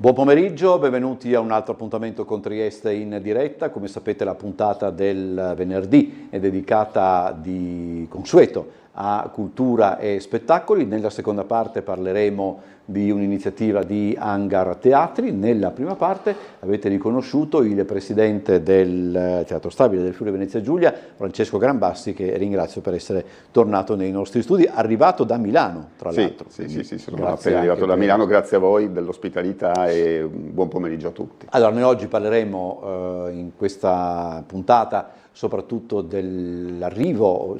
Buon pomeriggio, benvenuti a un altro appuntamento con Trieste in diretta. Come sapete la puntata del venerdì è dedicata di consueto a cultura e spettacoli. Nella seconda parte parleremo di un'iniziativa di Hangar Teatri. Nella prima parte avete riconosciuto il presidente del Teatro Stabile del Friuli Venezia Giulia, Francesco Grambassi, che ringrazio per essere tornato nei nostri studi, arrivato da Milano tra l'altro. Sì, sono appena arrivato da Milano, grazie a voi dell'ospitalità e buon pomeriggio a tutti. Allora, noi oggi parleremo in questa puntata soprattutto dell'arrivo,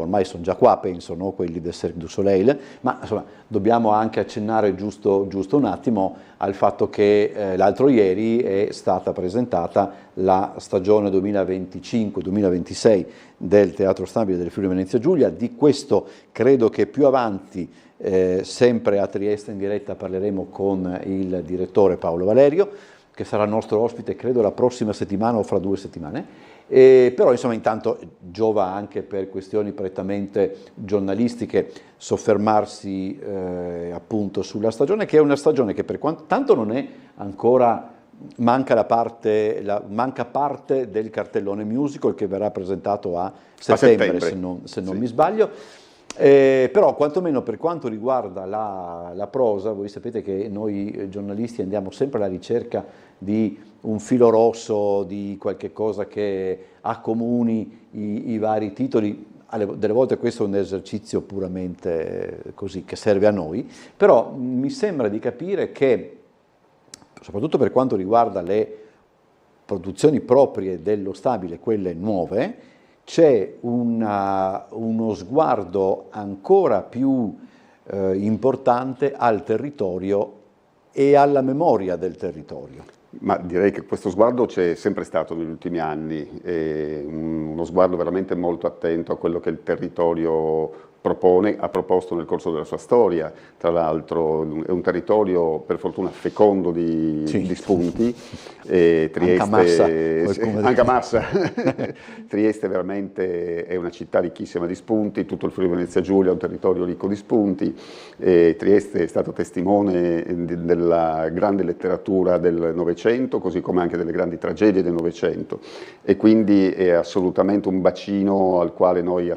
ormai sono già qua, penso, no? Quelli del Cirque du Soleil, ma insomma dobbiamo anche accennare giusto un attimo al fatto che l'altro ieri è stata presentata la stagione 2025-2026 del Teatro Stabile del Friuli Venezia Giulia. Di questo credo che più avanti, sempre a Trieste in diretta, parleremo con il direttore Paolo Valerio, che sarà nostro ospite credo la prossima settimana o fra 2 settimane. Però insomma intanto giova anche per questioni prettamente giornalistiche soffermarsi appunto sulla stagione, che è una stagione che per quanto tanto non è ancora, manca parte del cartellone musical che verrà presentato a settembre. Se non mi sbaglio. Però quantomeno per quanto riguarda la prosa, voi sapete che noi giornalisti andiamo sempre alla ricerca di un filo rosso, di qualche cosa che accomuni i vari titoli. Delle volte questo è un esercizio puramente così, che serve a noi, però mi sembra di capire che, soprattutto per quanto riguarda le produzioni proprie dello Stabile, quelle nuove, c'è uno sguardo ancora più importante al territorio e alla memoria del territorio. Ma direi che questo sguardo c'è sempre stato negli ultimi anni, uno sguardo veramente molto attento a quello che il territorio ha proposto nel corso della sua storia. Tra l'altro è un territorio per fortuna fecondo di spunti. Trieste, anche a massa. Trieste veramente è una città ricchissima di spunti, tutto il Friuli Venezia Giulia è un territorio ricco di spunti. Trieste è stato testimone della grande letteratura del Novecento, così come anche delle grandi tragedie del Novecento, e quindi è assolutamente un bacino al quale noi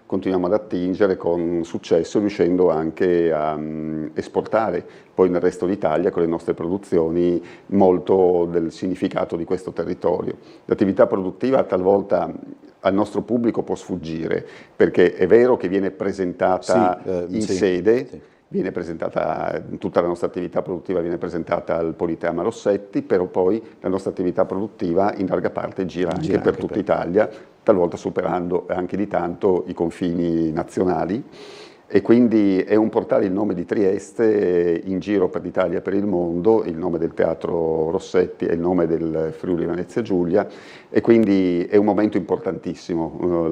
continuiamo ad attingere con successo, riuscendo anche a esportare poi nel resto d'Italia con le nostre produzioni molto del significato di questo territorio. L'attività produttiva talvolta al nostro pubblico può sfuggire, perché è vero che viene presentata in sede. Sì. Viene presentata, tutta la nostra attività produttiva viene presentata al Politeama Rossetti, però poi la nostra attività produttiva in larga parte gira anche per tutta Italia, talvolta superando anche di tanto i confini nazionali, e quindi è un portare il nome di Trieste in giro per l'Italia e per il mondo, il nome del Teatro Rossetti è il nome del Friuli Venezia Giulia, e quindi è un momento importantissimo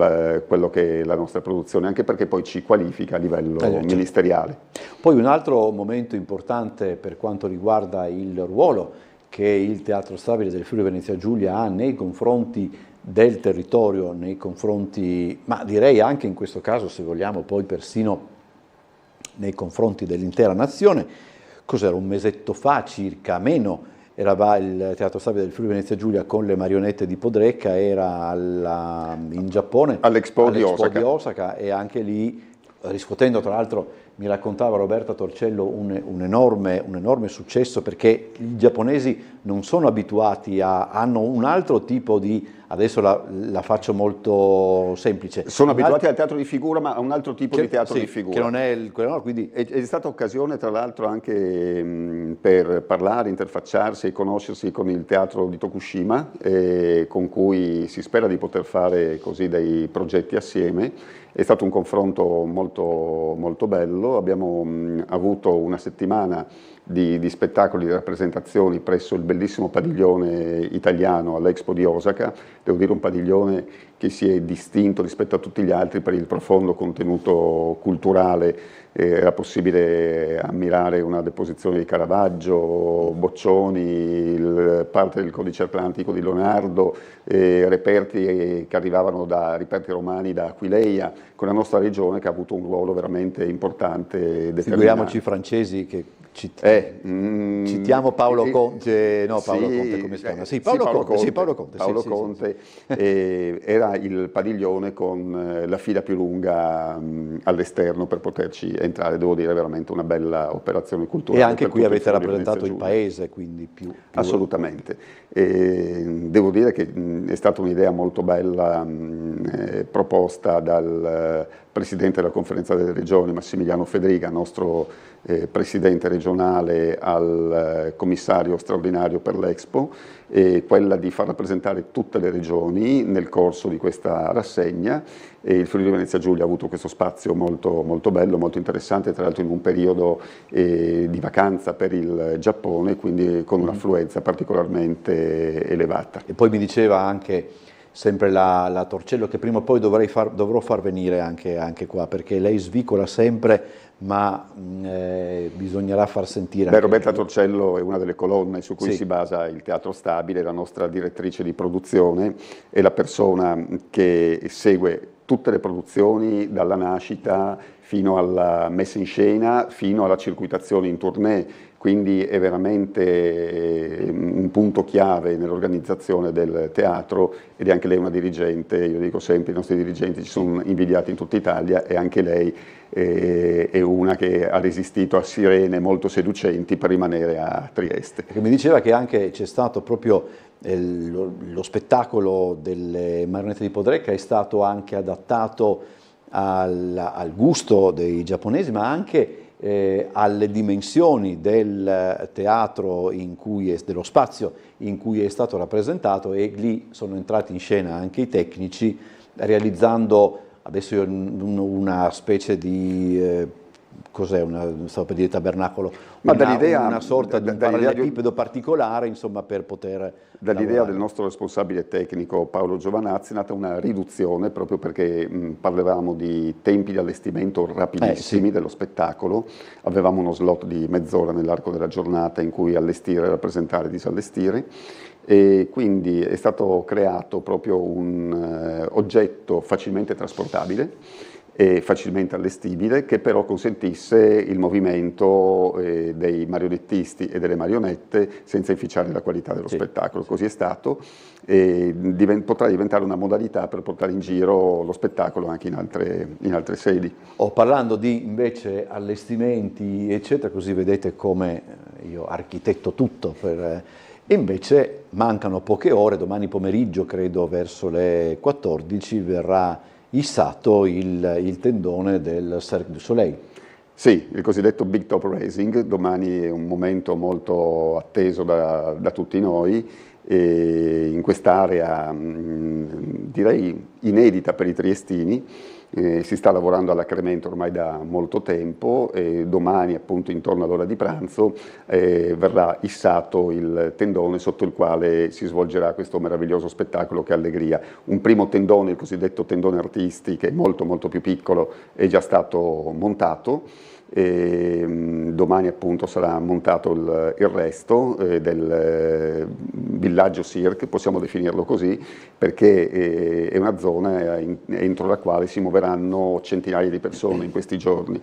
quello che è la nostra produzione, anche perché poi ci qualifica a livello ministeriale. Poi un altro momento importante per quanto riguarda il ruolo che il Teatro Stabile del Friuli Venezia Giulia ha nei confronti del territorio, nei confronti, ma direi anche in questo caso, se vogliamo, poi persino nei confronti dell'intera nazione. Cos'era, un mesetto fa circa, meno, era il Teatro Stabile del Friuli Venezia Giulia con le marionette di Podrecca, era in Giappone, all'Expo di Osaka, e anche lì, riscuotendo tra l'altro, mi raccontava Roberta Torcello, un enorme successo, perché i giapponesi non sono abituati hanno un altro tipo di, adesso la faccio molto semplice. Sono abituati al teatro di figura, ma a un altro tipo di teatro di figura. Che non è quello, quindi è stata occasione tra l'altro anche per parlare, interfacciarsi e conoscersi con il teatro di Tokushima, con cui si spera di poter fare così dei progetti assieme. È stato un confronto molto bello, abbiamo avuto una settimana di spettacoli, di rappresentazioni presso il bellissimo padiglione italiano all'Expo di Osaka. Devo dire un padiglione che si è distinto rispetto a tutti gli altri per il profondo contenuto culturale. Era possibile ammirare una deposizione di Caravaggio, Boccioni, parte del Codice Atlantico di Leonardo, reperti che arrivavano reperti romani da Aquileia, con la nostra regione che ha avuto un ruolo veramente importante e determinante. Figuriamoci i francesi che Citiamo Paolo Conte, no Paolo Conte come si chiama? Sì, Paolo Conte. Paolo Conte era il padiglione con la fila più lunga all'esterno per poterci entrare, devo dire veramente una bella operazione culturale. E anche qui avete rappresentato il paese, quindi più... Assolutamente. Devo dire che è stata un'idea molto bella proposta dal Presidente della Conferenza delle Regioni, Massimiliano Fedriga, nostro Presidente regionale, al Commissario straordinario per l'Expo, quella di far rappresentare tutte le regioni nel corso di questa rassegna. E il Friuli Venezia Giulia ha avuto questo spazio molto, molto bello, molto interessante, tra l'altro in un periodo di vacanza per il Giappone, quindi con un'affluenza particolarmente elevata. E poi mi diceva anche sempre la Torcello che prima o poi dovrò far venire anche qua, perché lei svicola sempre, ma bisognerà far sentire. Beh, Roberta Torcello è una delle colonne su cui sì. si basa il Teatro Stabile, la nostra direttrice di produzione, è la persona che segue tutte le produzioni dalla nascita fino alla messa in scena, fino alla circuitazione in tournée, quindi è veramente un punto chiave nell'organizzazione del teatro ed è anche lei una dirigente. Io dico sempre, i nostri dirigenti ci sono invidiati in tutta Italia e anche lei è una che ha resistito a sirene molto seducenti per rimanere a Trieste. Perché mi diceva che anche c'è stato proprio lo spettacolo delle marionette di Podrecca è stato anche adattato al gusto dei giapponesi, ma anche alle dimensioni del teatro dello spazio in cui è stato rappresentato, e lì sono entrati in scena anche i tecnici realizzando adesso una specie di cos'è, stavo per dire tabernacolo, una sorta di un parallelepipedo particolare, insomma, per poter dall'idea del nostro responsabile tecnico Paolo Giovanazzi è nata una riduzione, proprio perché parlavamo di tempi di allestimento rapidissimi dello spettacolo. Avevamo uno slot di mezz'ora nell'arco della giornata in cui allestire, rappresentare, disallestire, e quindi è stato creato proprio un oggetto facilmente trasportabile e facilmente allestibile, che però consentisse il movimento dei marionettisti e delle marionette senza inficiare la qualità dello spettacolo. Così è stato, e potrà diventare una modalità per portare in giro lo spettacolo anche in altre sedi. Parlando di invece allestimenti eccetera, così vedete come io architetto tutto e invece mancano poche ore, domani pomeriggio credo verso le 14 verrà issato il tendone del Cirque du Soleil. Sì, il cosiddetto Big Top Racing, domani è un momento molto atteso da tutti noi, e in quest'area direi inedita per i triestini. Si sta lavorando all'accremento ormai da molto tempo e domani, appunto intorno all'ora di pranzo, verrà issato il tendone sotto il quale si svolgerà questo meraviglioso spettacolo che è Allegria. Un primo tendone, il cosiddetto tendone artisti, che è molto molto più piccolo, è già stato montato. E domani appunto sarà montato il resto del villaggio Cirque, possiamo definirlo così, perché è una zona entro la quale si muoveranno centinaia di persone in questi giorni.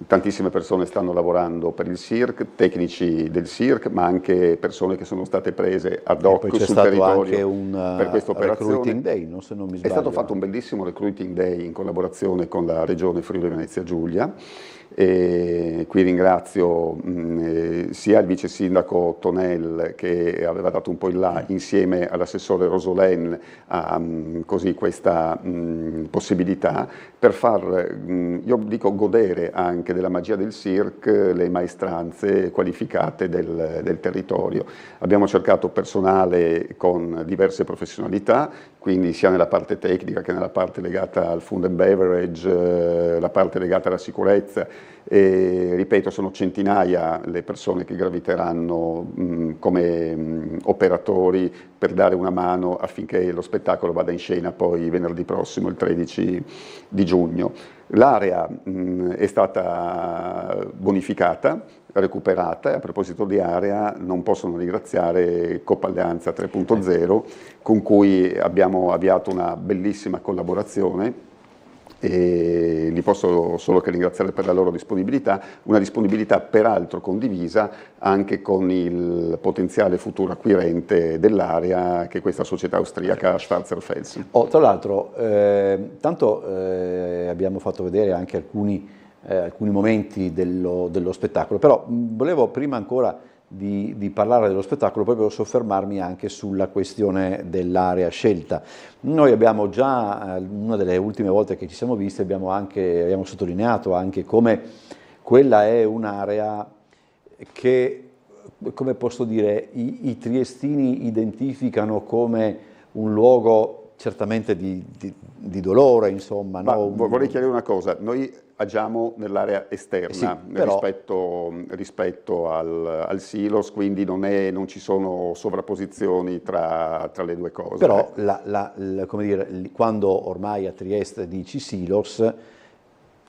Tantissime persone stanno lavorando per il Cirque, tecnici del Cirque, ma anche persone che sono state prese ad hoc sul territorio per questa operazione. Recruiting Day, no? Se non mi sbaglio. È stato fatto un bellissimo Recruiting Day in collaborazione con la Regione Friuli Venezia Giulia. E qui ringrazio sia il vice sindaco Tonel, che aveva dato un po' il là insieme all'assessore Rosolen a così questa possibilità per far, io dico, godere anche della magia del Cirque le maestranze qualificate del territorio. Abbiamo cercato personale con diverse professionalità, quindi sia nella parte tecnica che nella parte legata al food and beverage, la parte legata alla sicurezza. E, ripeto, sono centinaia le persone che graviteranno come operatori per dare una mano affinché lo spettacolo vada in scena poi venerdì prossimo, il 13 di giugno. L'area è stata bonificata, recuperata, e a proposito di area non posso non ringraziare Coppa Alleanza 3.0 con cui abbiamo avviato una bellissima collaborazione e li posso solo che ringraziare per la loro disponibilità, una disponibilità peraltro condivisa anche con il potenziale futuro acquirente dell'area, che è questa società austriaca Schwarzer Fels. Tra l'altro, abbiamo fatto vedere anche alcuni momenti dello spettacolo, però volevo prima ancora di parlare dello spettacolo proprio soffermarmi anche sulla questione dell'area scelta. Noi abbiamo già, una delle ultime volte che ci siamo visti, abbiamo sottolineato anche come quella è un'area che, come posso dire, i triestini identificano come un luogo certamente di dolore, insomma. No? Vorrei chiarire una cosa, noi agiamo nell'area esterna, sì, però, rispetto al silos, quindi non ci sono sovrapposizioni tra le due cose. Però come dire, quando ormai a Trieste dici silos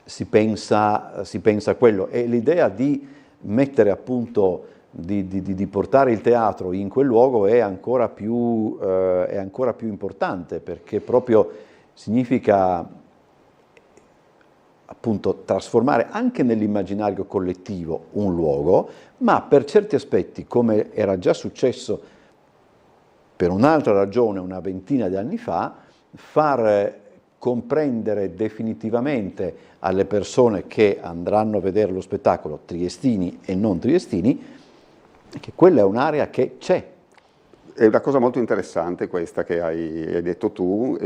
si pensa a quello, e l'idea di mettere appunto di portare il teatro in quel luogo è ancora più importante, perché proprio significa appunto trasformare anche nell'immaginario collettivo un luogo, ma per certi aspetti, come era già successo per un'altra ragione una ventina di anni fa, far comprendere definitivamente alle persone che andranno a vedere lo spettacolo, triestini e non triestini, che quella è un'area che c'è. È una cosa molto interessante questa che hai detto tu,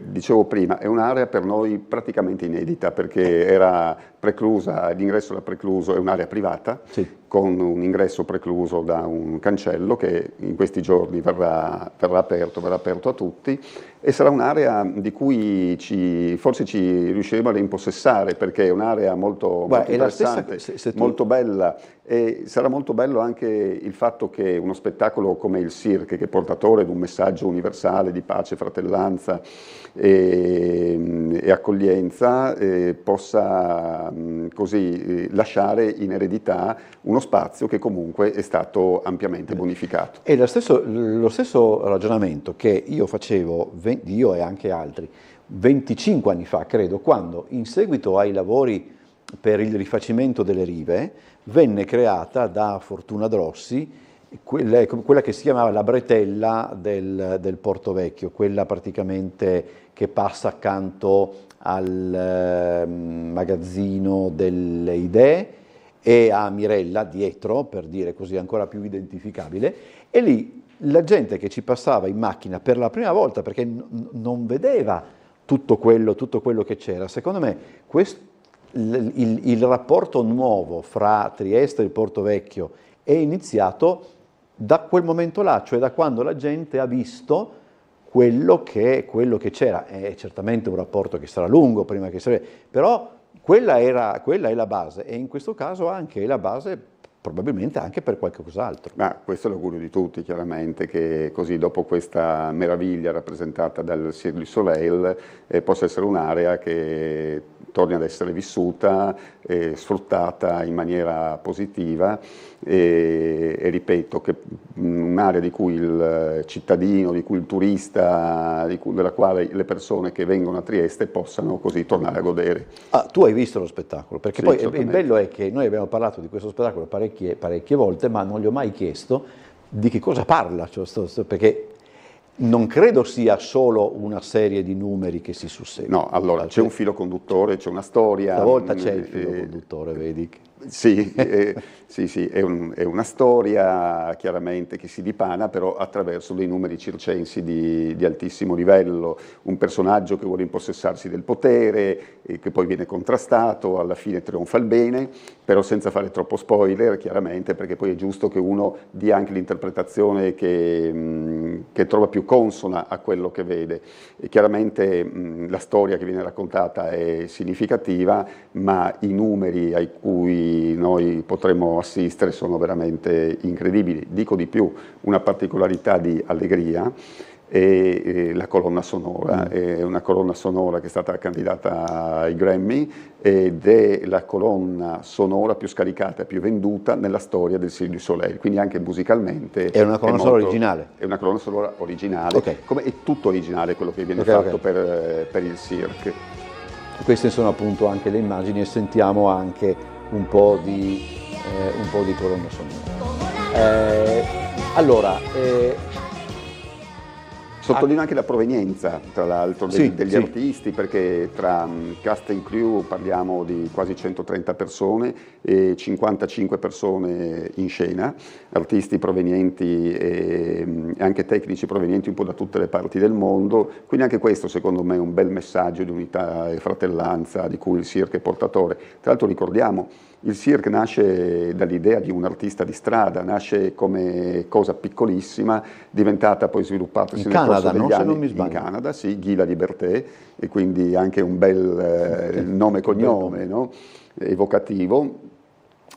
dicevo prima, è un'area per noi praticamente inedita, perché era preclusa, l'ingresso era precluso, è un'area privata, sì, con un ingresso precluso da un cancello che in questi giorni verrà aperto a tutti, e sarà un'area di cui forse ci riusciremo a rimpossessare, perché è un'area molto interessante, molto bella, e sarà molto bello anche il fatto che uno spettacolo come il Cirque, che è portatore di un messaggio universale di pace, fratellanza e accoglienza, possa così lasciare in eredità uno spazio che comunque è stato ampiamente bonificato. È lo stesso ragionamento che io facevo, io e anche altri, 25 anni fa, credo, quando in seguito ai lavori per il rifacimento delle rive venne creata da Fortuna Drossi quella che si chiamava la bretella del Porto Vecchio, quella praticamente che passa accanto al magazzino delle idee e a Mirella dietro, per dire così ancora più identificabile, e lì la gente che ci passava in macchina per la prima volta, perché non vedeva tutto quello che c'era, secondo me il rapporto nuovo fra Trieste e il Porto Vecchio è iniziato da quel momento là, cioè da quando la gente ha visto quello che c'era. È certamente un rapporto che sarà lungo prima che sia, però quella è la base, e in questo caso anche è la base probabilmente anche per qualcos'altro. Ma questo è l'augurio di tutti, chiaramente, che così dopo questa meraviglia rappresentata dal Cirque du Soleil possa essere un'area che torni ad essere vissuta, sfruttata in maniera positiva, e ripeto che un'area di cui il cittadino, di cui il turista, della quale le persone che vengono a Trieste possano così tornare a godere. Tu hai visto lo spettacolo, perché sì, poi il bello è che noi abbiamo parlato di questo spettacolo parecchie volte, ma non gli ho mai chiesto di che cosa parla, perché non credo sia solo una serie di numeri che si susseguono. No, allora c'è un filo conduttore, c'è una storia. Stavolta c'è il filo conduttore, vedi? Sì, sì, è una storia chiaramente che si dipana però attraverso dei numeri circensi di altissimo livello, un personaggio che vuole impossessarsi del potere e che poi viene contrastato, alla fine trionfa il bene, però senza fare troppo spoiler chiaramente, perché poi è giusto che uno dia anche l'interpretazione che trova più consona a quello che vede. E chiaramente la storia che viene raccontata è significativa, ma i numeri ai cui noi potremo assistere sono veramente incredibili. Dico di più, una particolarità di allegria e la colonna sonora. È una colonna sonora che è stata candidata ai Grammy ed è la colonna sonora più scaricata, più venduta nella storia del Cirque du Soleil, quindi anche musicalmente È una colonna sonora originale? È una colonna sonora originale, Okay. Come è tutto originale quello che viene fatto per il cirque. Queste sono appunto anche le immagini e sentiamo anche un po' di colonna sonora. Allora, sottolineo anche la provenienza, tra l'altro, degli sì. artisti, perché tra cast and crew parliamo di quasi 130 persone e 55 persone in scena, artisti provenienti e anche tecnici provenienti un po' da tutte le parti del mondo, quindi anche questo secondo me è un bel messaggio di unità e fratellanza di cui il cirque è portatore. Tra l'altro ricordiamo, il cirque nasce dall'idea di un artista di strada, nasce come cosa piccolissima, diventata poi sviluppatasi nel corso degli anni in Canada, sì, Guy Laliberté, e quindi anche un bel nome e cognome, no? Evocativo.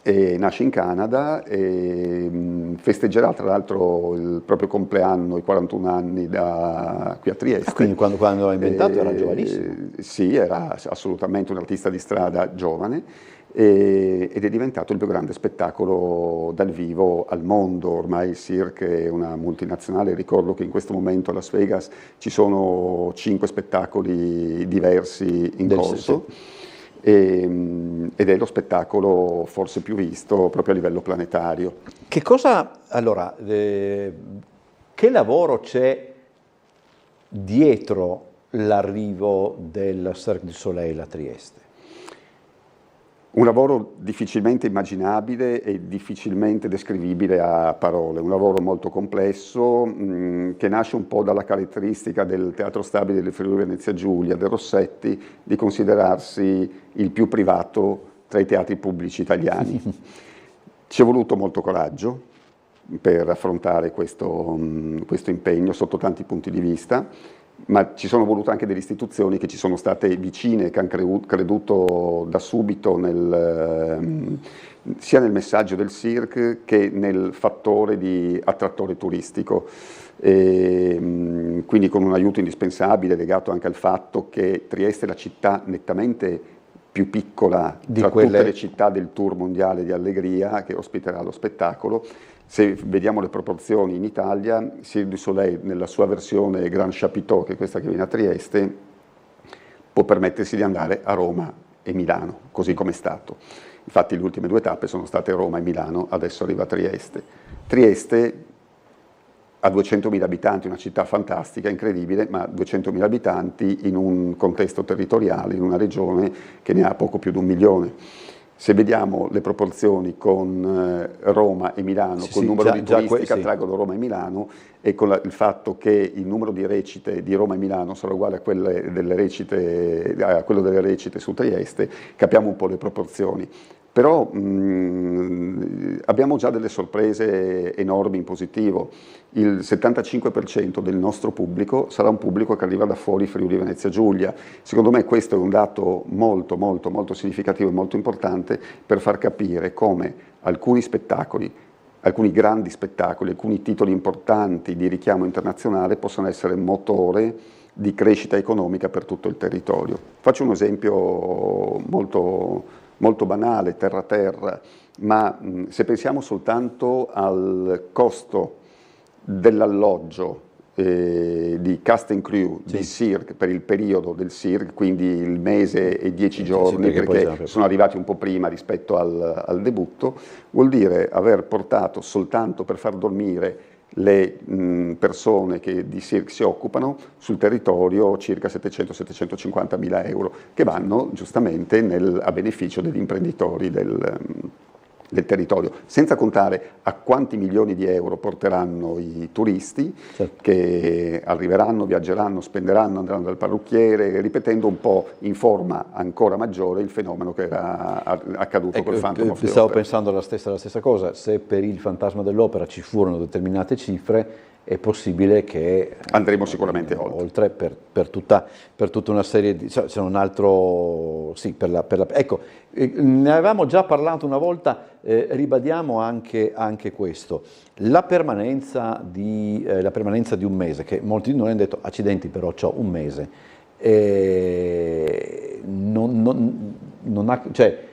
E nasce in Canada e festeggerà tra l'altro il proprio compleanno, i 41 anni da qui a Trieste. Quindi quando l'ha inventato era giovanissimo. Sì, era assolutamente un artista di strada giovane ed è diventato il più grande spettacolo dal vivo al mondo. Ormai il cirque è una multinazionale, ricordo che in questo momento a Las Vegas ci sono 5 spettacoli diversi in corso. Ed è lo spettacolo forse più visto proprio a livello planetario. Che cosa, allora, che lavoro c'è dietro l'arrivo del Cirque du Soleil a Trieste? Un lavoro difficilmente immaginabile e difficilmente descrivibile a parole, un lavoro molto complesso che nasce un po' dalla caratteristica del Teatro Stabile del Friuli Venezia Giulia, del Rossetti, di considerarsi il più privato tra i teatri pubblici italiani. Ci è voluto molto coraggio per affrontare questo impegno sotto tanti punti di vista, ma ci sono volute anche delle istituzioni che ci sono state vicine, che hanno creduto da subito sia nel messaggio del cirque che nel fattore di attrattore turistico. Quindi con un aiuto indispensabile legato anche al fatto che Trieste è la città nettamente più piccola tra tutte le città del tour mondiale di Allegria che ospiterà lo spettacolo. Se vediamo le proporzioni in Italia, Cirque du Soleil nella sua versione Grand Chapiteau, che è questa che viene a Trieste, può permettersi di andare a Roma e Milano, così come è stato. Infatti le ultime 2 tappe sono state Roma e Milano, adesso arriva Trieste. Trieste ha 200.000 abitanti, una città fantastica, incredibile, ma 200.000 abitanti in un contesto territoriale, in una regione che ne ha poco più di 1 milione. Se vediamo le proporzioni con Roma e Milano, col numero di turisti che attraggono Roma e Milano e con il fatto che il numero di recite di Roma e Milano sarà uguale a quello delle recite su Trieste, capiamo un po' le proporzioni. Però abbiamo già delle sorprese enormi in positivo. Il 75% del nostro pubblico sarà un pubblico che arriva da fuori Friuli Venezia Giulia. Secondo me questo è un dato molto, molto, molto significativo e molto importante per far capire come alcuni spettacoli, alcuni grandi spettacoli, alcuni titoli importanti di richiamo internazionale possano essere motore di crescita economica per tutto il territorio. Faccio un esempio molto banale, terra, ma se pensiamo soltanto al costo dell'alloggio di cast and crew di cirque per il periodo del cirque, quindi il mese e 10 giorni, perché sono arrivati un po' prima rispetto al debutto, vuol dire aver portato soltanto per far dormire le persone che di cirque si occupano sul territorio circa 700-750 mila euro che vanno giustamente a beneficio degli imprenditori del territorio, senza contare a quanti milioni di euro porteranno i turisti che arriveranno, viaggeranno, spenderanno, andranno dal parrucchiere, ripetendo un po' in forma ancora maggiore il fenomeno che era accaduto col Phantom of the Stavo Opera. pensando la stessa cosa, se per il Fantasma dell'Opera ci furono determinate cifre, è possibile che andremo sicuramente oltre per tutta una serie di... C'è un altro... Sì, ecco, ne avevamo già parlato una volta, ribadiamo anche questo. La permanenza di un mese, che molti di noi hanno detto, accidenti però c'ho un mese, non ha... Cioè,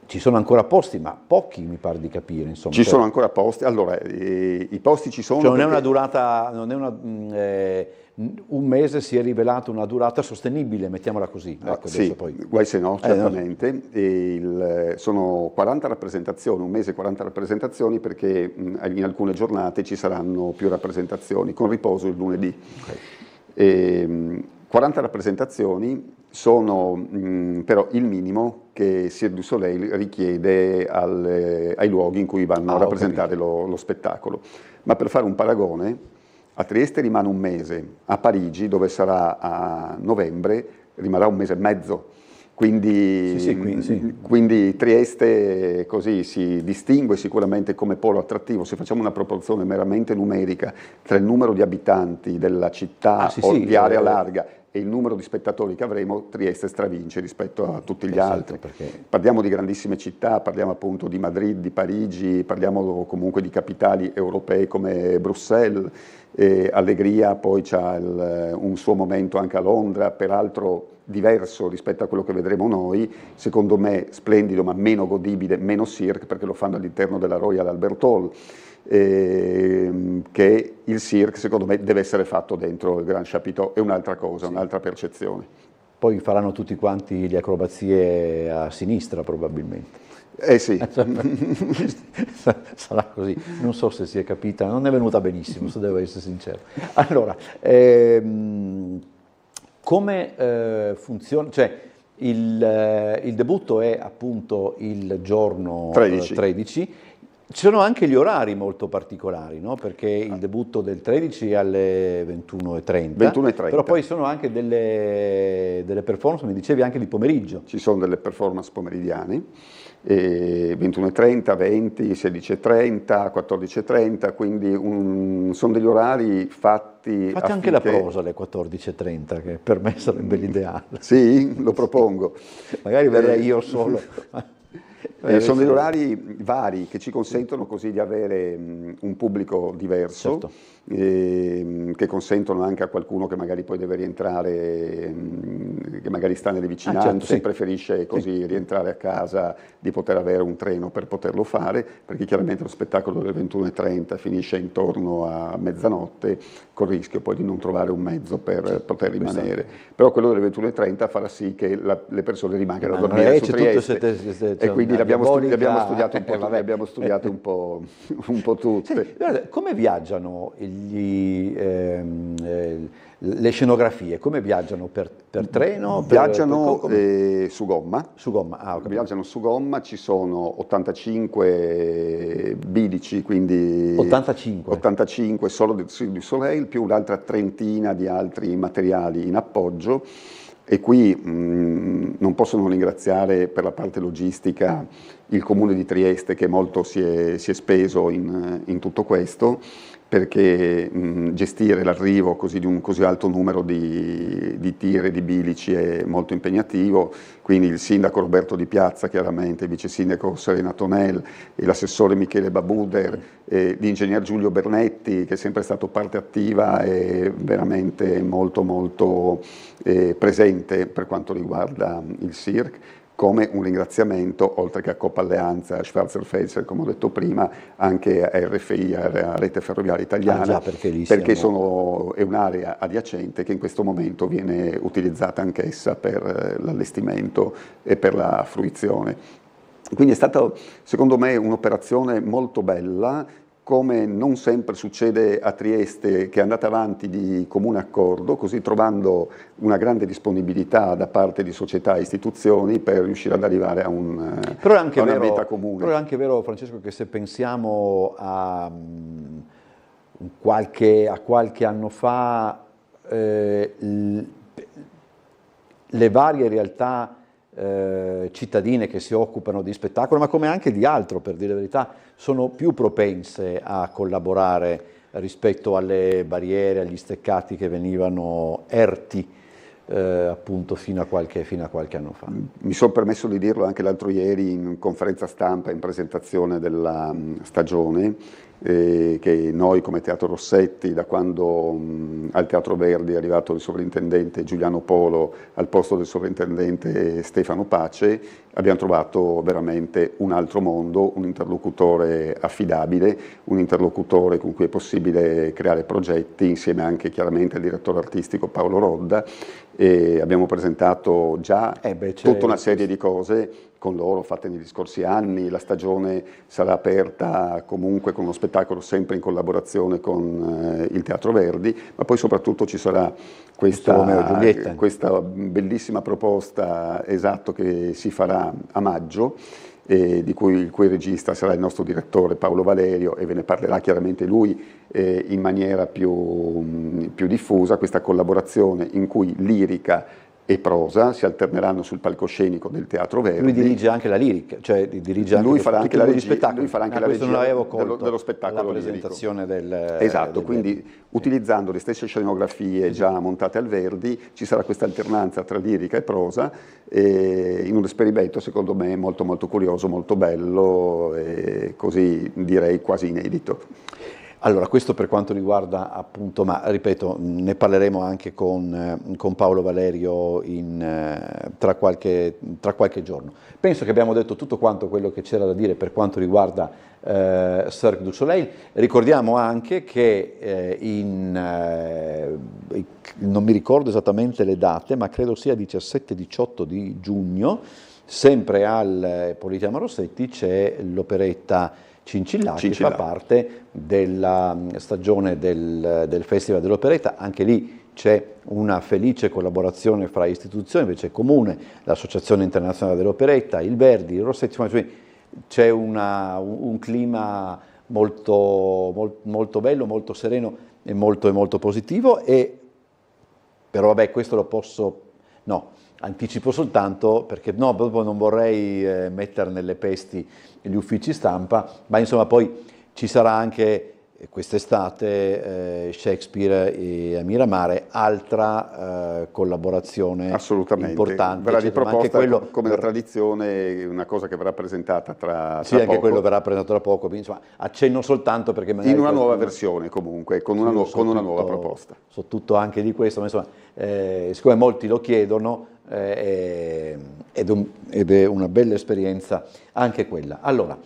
ci sono ancora posti, ma pochi mi pare di capire. Insomma. Ci sono ancora posti, allora i posti ci sono. Cioè non è una durata, un mese si è rivelato una durata sostenibile, mettiamola così. Ecco, sì, poi. guai se no, certamente. Sono 40 rappresentazioni, un mese 40 rappresentazioni, perché in alcune giornate ci saranno più rappresentazioni, con riposo il lunedì. Okay. 40 rappresentazioni sono però il minimo che Cirque du Soleil richiede ai luoghi in cui vanno a rappresentare lo spettacolo. Ma per fare un paragone, a Trieste rimane un mese, a Parigi, dove sarà a novembre, rimarrà un mese e mezzo. Quindi Trieste così si distingue sicuramente come polo attrattivo. Se facciamo una proporzione meramente numerica tra il numero di abitanti della città di area larga e il numero di spettatori che avremo, Trieste stravince rispetto a tutti gli altri. Perché... Parliamo di grandissime città, parliamo appunto di Madrid, di Parigi, parliamo comunque di capitali europee come Bruxelles, Allegria poi c'ha un suo momento anche a Londra, peraltro diverso rispetto a quello che vedremo noi, secondo me splendido ma meno godibile, meno cirque, perché lo fanno all'interno della Royal Albert Hall. Che il cirque secondo me deve essere fatto dentro il Grand Chapiteau, è un'altra cosa, un'altra percezione. Poi faranno tutti quanti le acrobazie a sinistra probabilmente. Sì. Sarà così, non so se si è capita, non è venuta benissimo, se devo essere sincero. Allora, come funziona? Cioè, il debutto è appunto il giorno 13. Ci sono anche gli orari molto particolari, no? Perché il debutto del 13 è alle 21:30, però poi sono anche delle performance, mi dicevi, anche di pomeriggio. Ci sono delle performance pomeridiane, 21:30, 20, 16:30, 14:30, quindi sono degli orari fatti Fate anche la prosa alle 14:30, che per me sarebbe l'ideale. Sì, lo propongo. Magari verrei io solo. Sono degli orari vari che ci consentono così di avere un pubblico diverso, certo. Che consentono anche a qualcuno che magari poi deve rientrare, che magari sta nelle vicinanze, certo, preferisce così rientrare a casa, di poter avere un treno per poterlo fare, perché chiaramente lo spettacolo delle 21:30 finisce intorno a mezzanotte, col rischio poi di non trovare un mezzo per poter rimanere. Però quello delle 21:30 farà sì che le persone rimangano a dormire su Trieste, e quindi abbiamo studiato un po' tutte. Senti, guarda, come viaggiano le scenografie? Come viaggiano per treno? Viaggiano su gomma. Su gomma, Viaggiano su gomma, ci sono 85 bilici, quindi 85 solo del Cirque du Soleil, più un'altra trentina di altri materiali in appoggio. E qui non posso non ringraziare per la parte logistica il Comune di Trieste, che molto si è speso in tutto questo, perché gestire l'arrivo di un così alto numero di tir e di bilici è molto impegnativo. Quindi il sindaco Roberto Di Piazza, chiaramente, il vice sindaco Serena Tonel, e l'assessore Michele Babuder, l'ingegner Giulio Bernetti, che è sempre stato parte attiva e veramente molto molto presente per quanto riguarda il cirque. Come un ringraziamento, oltre che a Coppa Alleanza, a Schwarzer Felser, come ho detto prima, anche a RFI, a Rete Ferroviaria Italiana, perché è un'area adiacente che in questo momento viene utilizzata anch'essa per l'allestimento e per la fruizione. Quindi è stata, secondo me, un'operazione molto bella, come non sempre succede a Trieste, che è andata avanti di comune accordo, così trovando una grande disponibilità da parte di società e istituzioni per riuscire ad arrivare a una meta comune. Però è anche vero, Francesco, che se pensiamo a qualche anno fa, le varie realtà cittadine che si occupano di spettacolo, ma come anche di altro, per dire la verità, sono più propense a collaborare rispetto alle barriere, agli steccati che venivano erti appunto fino a qualche anno fa. Mi sono permesso di dirlo anche l'altro ieri in conferenza stampa, in presentazione della stagione, che noi come Teatro Rossetti, da quando al Teatro Verdi è arrivato il sovrintendente Giuliano Polo al posto del sovrintendente Stefano Pace, abbiamo trovato veramente un altro mondo, un interlocutore affidabile, un interlocutore con cui è possibile creare progetti, insieme anche chiaramente al direttore artistico Paolo Rodda, e abbiamo presentato già tutta una serie di cose con loro fatte negli scorsi anni. La stagione sarà aperta comunque con uno spettacolo sempre in collaborazione con il Teatro Verdi, ma poi soprattutto ci sarà questa bellissima proposta, esatto, che si farà a maggio, il cui regista sarà il nostro direttore Paolo Valerio, e ve ne parlerà chiaramente lui in maniera più diffusa, questa collaborazione in cui lirica e prosa si alterneranno sul palcoscenico del Teatro Verdi. Lui dirige anche la lirica, cioè dirige anche lui farà anche la regia, lui farà anche la regia dello spettacolo la presentazione lirico. Esatto, quindi utilizzando le stesse scenografie già montate al Verdi ci sarà questa alternanza tra lirica e prosa, in un esperimento secondo me molto molto curioso, molto bello e così direi quasi inedito. Allora, questo per quanto riguarda appunto, ma ripeto, ne parleremo anche con Paolo Valerio tra qualche giorno. Penso che abbiamo detto tutto quanto quello che c'era da dire per quanto riguarda Cirque du Soleil. Ricordiamo anche che non mi ricordo esattamente le date, ma credo sia 17-18 di giugno, sempre al Politeama Rossetti c'è l'operetta Cincillà, che fa parte della stagione del Festival dell'Operetta. Anche lì c'è una felice collaborazione fra istituzioni, c'è Comune, l'Associazione Internazionale dell'Operetta, il Verdi, il Rossetti, c'è un clima molto bello, molto sereno e molto positivo, però vabbè, questo lo posso... No, anticipo soltanto perché dopo non vorrei mettere nelle pesti gli uffici stampa, ma insomma poi ci sarà anche quest'estate Shakespeare a Miramare, altra collaborazione importante. Verrà riproposta come la tradizione, una cosa che verrà presentata tra sì, anche poco. Quello verrà presentato tra poco, quindi, insomma, accenno soltanto perché magari in una nuova versione comunque, con una nuova proposta. So tutto anche di questo, ma insomma, siccome molti lo chiedono, ed è una bella esperienza anche quella. Allora,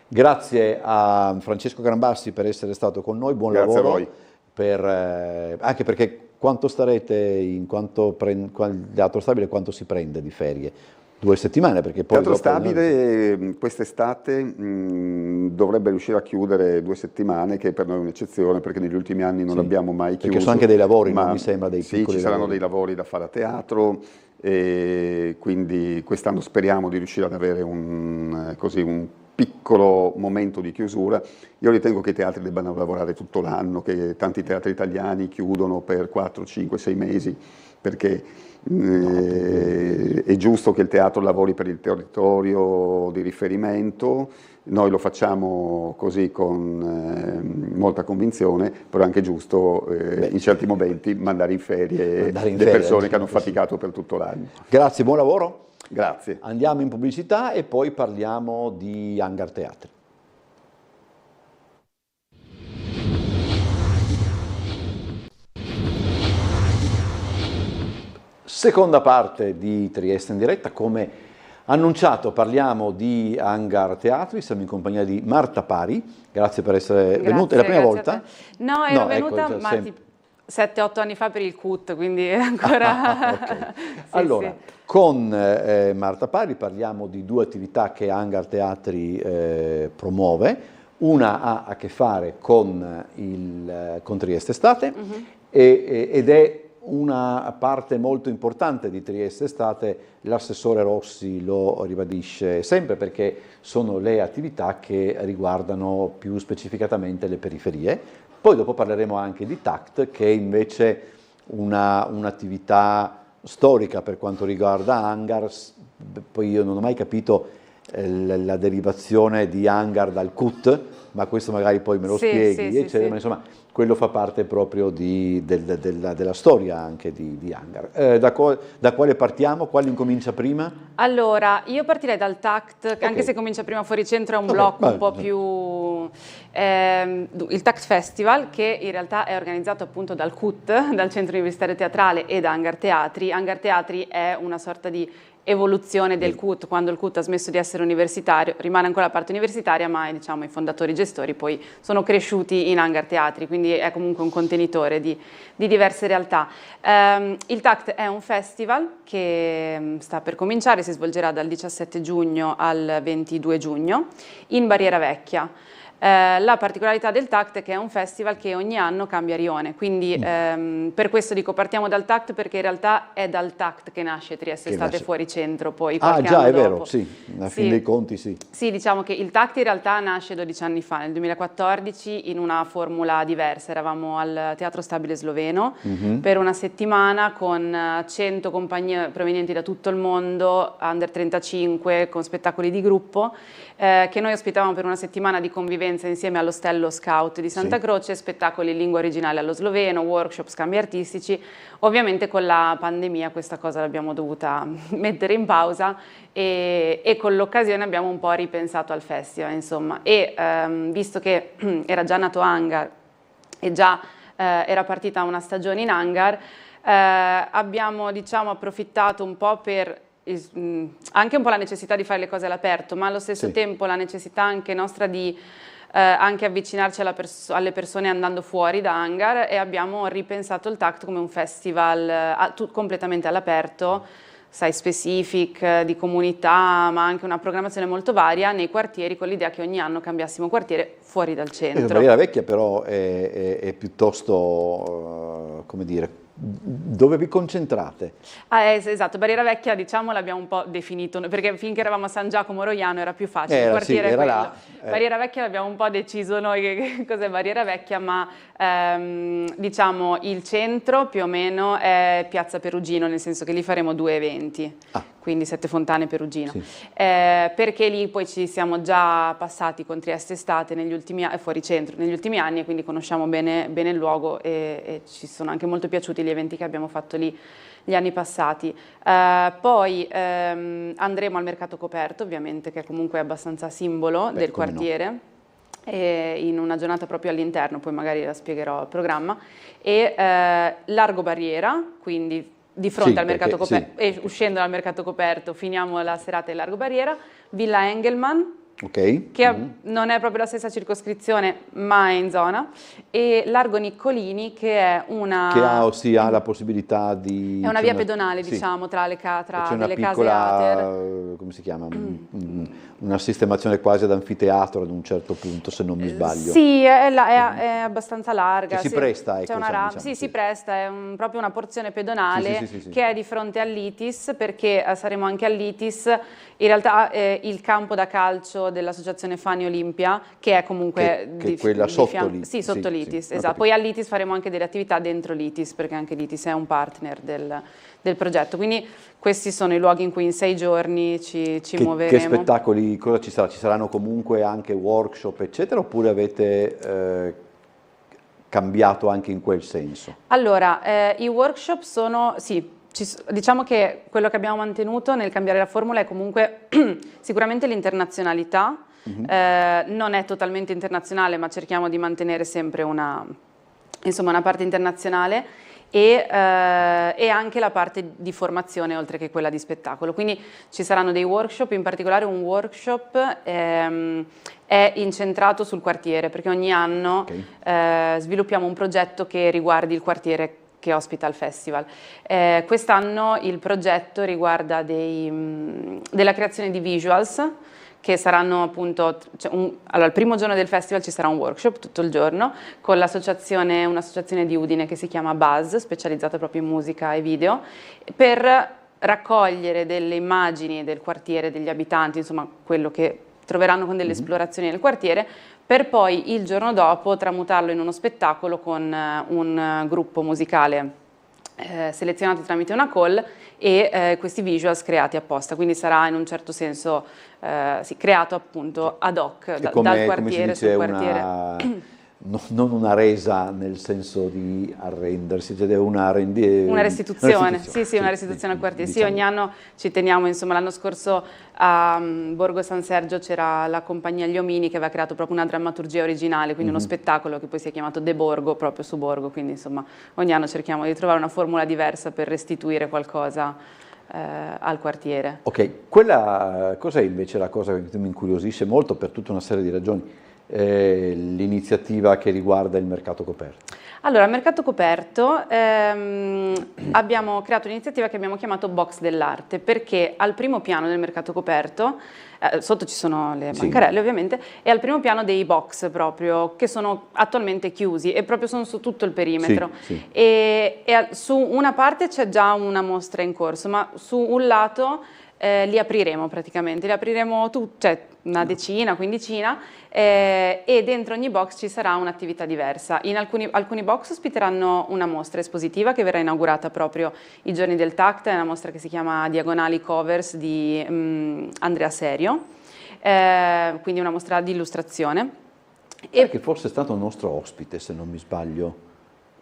grazie a Francesco Grambassi per essere stato con noi, buon grazie lavoro. A voi. Anche perché quanto starete Teatro Stabile, quanto si prende di ferie? 2 settimane, perché poi Teatro Stabile quest'estate dovrebbe riuscire a chiudere 2 settimane, che per noi è un'eccezione perché negli ultimi anni non abbiamo mai chiuso. Perché sono anche dei lavori, non mi sembra, dei piccoli ci saranno dei lavori da fare a teatro, e quindi quest'anno speriamo di riuscire ad avere un piccolo momento di chiusura. Io ritengo che i teatri debbano lavorare tutto l'anno, che tanti teatri italiani chiudono per 4, 5, 6 mesi, perché è giusto che il teatro lavori per il territorio di riferimento. Noi lo facciamo così con molta convinzione, però è anche giusto in certi momenti mandare in ferie le persone che hanno faticato per tutto l'anno. Grazie, buon lavoro. Grazie. Andiamo in pubblicità e poi parliamo di Hangar Teatri. Seconda parte di Trieste in diretta, come annunciato parliamo di Hangar Teatri, siamo in compagnia di Marta Pari, grazie per essere venuta, è la prima volta? No, ero venuta ma 7-8 anni fa per il CUT, quindi ancora... Okay. Allora, con Marta Pari parliamo di 2 attività che Hangar Teatri promuove. Una ha a che fare con Trieste Estate ed è una parte molto importante di Trieste Estate. L'assessore Rossi lo ribadisce sempre, perché sono le attività che riguardano più specificatamente le periferie. Poi dopo parleremo anche di TACT, che è invece un'attività storica per quanto riguarda Hangar. Poi io non ho mai capito la derivazione di Hangar dal CUT, ma questo magari poi me lo spieghi, eccetera. Ma insomma, quello fa parte proprio della storia anche di Hangar. Da quale partiamo? Quale incomincia prima? Allora, io partirei dal TACT, Okay. anche se comincia prima fuori centro, è un Okay, blocco un vai. po' più... il TACT Festival, che in realtà è organizzato appunto dal CUT, dal Centro Universitario Teatrale, e da Hangar Teatri. Hangar Teatri è una sorta di evoluzione del CUT. Quando il CUT ha smesso di essere universitario, rimane ancora la parte universitaria, ma diciamo i fondatori e gestori poi sono cresciuti in Hangar Teatri, quindi è comunque un contenitore di diverse realtà. Il TACT è un festival che sta per cominciare, si svolgerà dal 17 giugno al 22 giugno in Barriera Vecchia. La particolarità del TACT è che è un festival che ogni anno cambia rione, quindi per questo dico partiamo dal TACT, perché in realtà è dal TACT che nasce Trieste Estate Fuori Centro, poi qualche già, anno è dopo. vero, sì, alla fine dei conti sì. Sì, diciamo che il TACT in realtà nasce 12 anni fa, nel 2014, in una formula diversa. Eravamo al Teatro Stabile Sloveno per una settimana con 100 compagnie provenienti da tutto il mondo, under 35, con spettacoli di gruppo, che noi ospitavamo per una settimana di convivenza insieme all'Ostello Scout di Santa Croce, spettacoli in lingua originale allo sloveno, workshop, scambi artistici. Ovviamente con la pandemia questa cosa l'abbiamo dovuta mettere in pausa e con l'occasione abbiamo un po' ripensato al festival, insomma. E visto che era già nato Hangar e già era partita una stagione in Hangar, abbiamo diciamo approfittato un po' per anche un po' la necessità di fare le cose all'aperto, ma allo stesso tempo la necessità anche nostra di anche avvicinarci alle persone andando fuori da Hangar, e abbiamo ripensato il TACT come un festival completamente all'aperto, site specific, di comunità, ma anche una programmazione molto varia nei quartieri, con l'idea che ogni anno cambiassimo quartiere fuori dal centro. Barriera Vecchia però è piuttosto, come dire, dove vi concentrate? Esatto, Barriera Vecchia diciamo l'abbiamo un po' definito, perché finché eravamo a San Giacomo Roiano era più facile, il quartiere era è quello. là. Barriera Vecchia l'abbiamo un po' deciso noi che cos'è Barriera Vecchia, ma diciamo il centro più o meno è Piazza Perugino, nel senso che lì faremo 2 eventi. Quindi Sette Fontane, Perugino, perché lì poi ci siamo già passati con Trieste Estate negli ultimi anni, fuori centro negli ultimi anni, e quindi conosciamo bene il luogo e ci sono anche molto piaciuti gli eventi che abbiamo fatto lì gli anni passati. Poi andremo al Mercato Coperto, ovviamente, che comunque è abbastanza simbolo del quartiere. In una giornata proprio all'interno, poi magari la spiegherò al programma, e Largo Barriera, quindi di fronte al mercato coperto, e uscendo dal mercato coperto finiamo la serata in Largo Barriera, Villa Engelmann, che non è proprio la stessa circoscrizione ma è in zona, e Largo Niccolini, che è una... Che ha la possibilità di... È una via pedonale, diciamo, tra delle case ATER. Come si chiama? Una sistemazione quasi ad anfiteatro ad un certo punto, se non mi sbaglio. Sì, è abbastanza larga. Si presta, ecco. Si presta, è proprio una porzione pedonale che è di fronte all'ITIS, perché saremo anche all'ITIS. In realtà il campo da calcio dell'associazione Fani Olimpia, che è comunque quella sotto l'ITIS. Sì, sotto l'ITIS, esatto. Poi all'ITIS faremo anche delle attività dentro l'ITIS, perché anche l'ITIS è un partner del progetto. Quindi questi sono i luoghi in cui in 6 giorni ci muoveremo. Che spettacoli, cosa ci sarà? Ci saranno comunque anche workshop, eccetera, oppure avete cambiato anche in quel senso? Allora, i workshop sono, diciamo che quello che abbiamo mantenuto nel cambiare la formula è comunque sicuramente l'internazionalità. Non è totalmente internazionale, ma cerchiamo di mantenere sempre una parte internazionale, e anche la parte di formazione oltre che quella di spettacolo. Quindi ci saranno dei workshop, in particolare un workshop è incentrato sul quartiere, perché ogni anno sviluppiamo un progetto che riguardi il quartiere che ospita il festival. Quest'anno il progetto riguarda della creazione di visuals, che saranno appunto, allora il primo giorno del festival ci sarà un workshop tutto il giorno con un'associazione di Udine che si chiama Buzz, specializzata proprio in musica e video, per raccogliere delle immagini del quartiere, degli abitanti, insomma quello che troveranno con delle esplorazioni nel quartiere, per poi il giorno dopo tramutarlo in uno spettacolo con un gruppo musicale selezionato tramite una call e questi visuals creati apposta, quindi sarà in un certo senso creato appunto ad hoc dal quartiere sul quartiere. non una resa nel senso di arrendersi, cioè una restituzione, sì, una restituzione al quartiere. diciamo. Sì, ogni anno ci teniamo, insomma, l'anno scorso a Borgo San Sergio c'era la compagnia Gli Omini che aveva creato proprio una drammaturgia originale, quindi uno spettacolo che poi si è chiamato De Borgo, proprio su Borgo, quindi insomma ogni anno cerchiamo di trovare una formula diversa per restituire qualcosa al quartiere. Ok, quella cos'è invece la cosa che mi incuriosisce molto per tutta una serie di ragioni? L'iniziativa che riguarda il mercato coperto. Allora, al mercato coperto abbiamo creato un'iniziativa che abbiamo chiamato Box dell'Arte, perché al primo piano del mercato coperto, sotto ci sono le bancarelle ovviamente, e al primo piano dei box proprio, che sono attualmente chiusi e proprio sono su tutto il perimetro. E su una parte c'è già una mostra in corso, ma su un lato li apriremo praticamente, li apriremo cioè una decina, quindicina, e dentro ogni box ci sarà un'attività diversa. In alcuni box ospiteranno una mostra espositiva che verrà inaugurata proprio i giorni del TACT, è una mostra che si chiama Diagonali Covers di Andrea Serio, quindi una mostra di illustrazione. E che forse è stato un nostro ospite, se non mi sbaglio.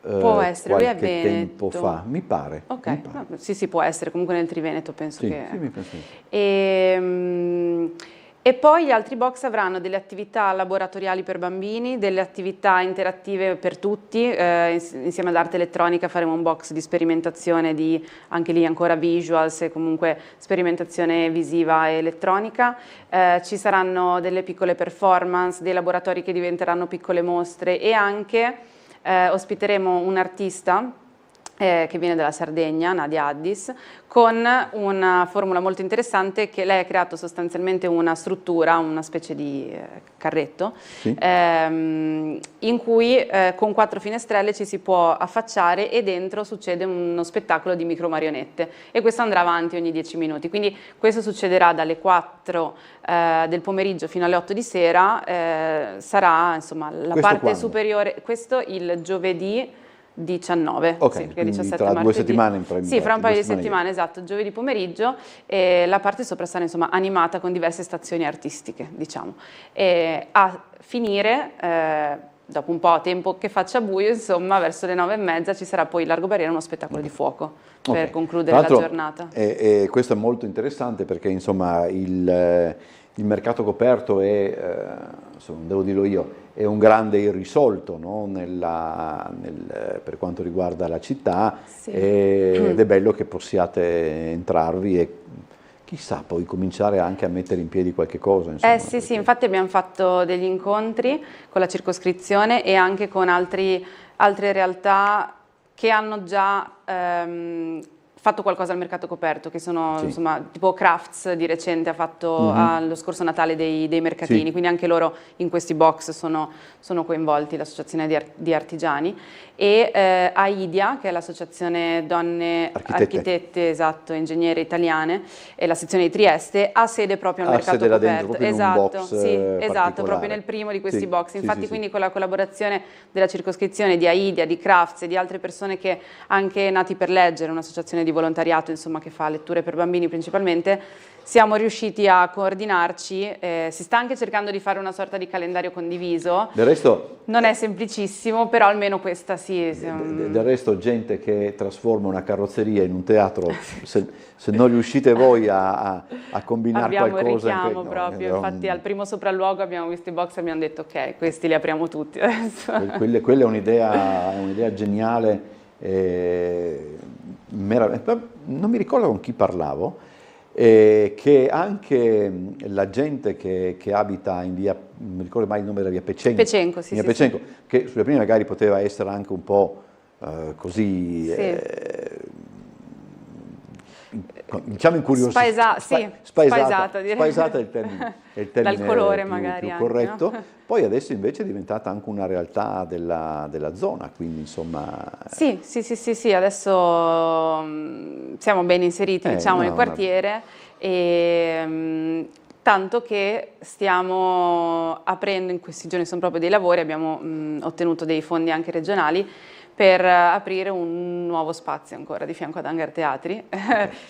Può essere, lui è qualche tempo veneto. fa, mi pare. Ok, mi pare. no, sì, può essere, comunque nel Triveneto penso che... Sì, mi penso. E poi gli altri box avranno delle attività laboratoriali per bambini, delle attività interattive per tutti, insieme all'arte elettronica faremo un box di sperimentazione di, anche lì ancora visuals e comunque sperimentazione visiva e elettronica, ci saranno delle piccole performance, dei laboratori che diventeranno piccole mostre e anche ospiteremo un artista che viene dalla Sardegna, Nadia Addis, con una formula molto interessante che lei ha creato sostanzialmente una struttura, una specie di carretto, in cui con 4 finestrelle ci si può affacciare e dentro succede uno spettacolo di micro marionette e questo andrà avanti ogni 10 minuti, quindi questo succederà dalle 4 del pomeriggio fino alle 8 di sera, sarà insomma la parte superiore, questo il giovedì 19, ok, sì, perché 17 tra martedì. 2 settimane in Sì, fra un paio di settimane, esatto, giovedì pomeriggio, e la parte sopra sarà insomma animata con diverse stazioni artistiche, diciamo. E a finire, dopo un po' tempo che faccia buio, insomma, verso le 9:30 ci sarà poi Largo Barriera uno spettacolo di fuoco per concludere la giornata. E questo è molto interessante perché insomma il mercato coperto è, insomma, devo dirlo io, è un grande irrisolto, no? Per quanto riguarda la città, ed è bello che possiate entrarvi e chissà poi cominciare anche a mettere in piedi qualche cosa. Insomma, sì, infatti abbiamo fatto degli incontri con la circoscrizione e anche con altre realtà che hanno già fatto qualcosa al mercato coperto, che sono insomma tipo Crafts di recente ha fatto allo scorso Natale dei mercatini, quindi anche loro in questi box sono coinvolti, l'associazione di artigiani, e AIDIA, che è l'associazione donne architette, esatto, ingegneri italiane, e la sezione di Trieste, ha sede proprio al mercato coperto, dentro, esatto, esatto, proprio nel primo di questi box, infatti quindi con la collaborazione della circoscrizione, di AIDIA, di Crafts e di altre persone che anche Nati per Leggere, un'associazione di volontariato insomma che fa letture per bambini principalmente, siamo riusciti a coordinarci, si sta anche cercando di fare una sorta di calendario condiviso, del resto, non è semplicissimo, però almeno questa sì. Del resto gente che trasforma una carrozzeria in un teatro, se non riuscite voi a combinare qualcosa... Abbiamo il richiamo proprio, infatti al primo sopralluogo abbiamo visto i box e abbiamo detto ok, questi li apriamo tutti adesso. Quella è un'idea geniale, non mi ricordo con chi parlavo, che anche la gente che abita in via, non mi ricordo mai il nome della via Pecenco, Pecenco, che sulle prime magari poteva essere anche un po' così, diciamo incuriosita, spaesata è il termine dal colore magari più anche, corretto, no? Poi adesso invece è diventata anche una realtà della zona, quindi insomma... Sì, adesso siamo ben inseriti diciamo nel quartiere, e tanto che stiamo aprendo in questi giorni, sono proprio dei lavori, abbiamo ottenuto dei fondi anche regionali per aprire un nuovo spazio ancora di fianco ad Hangar Teatri,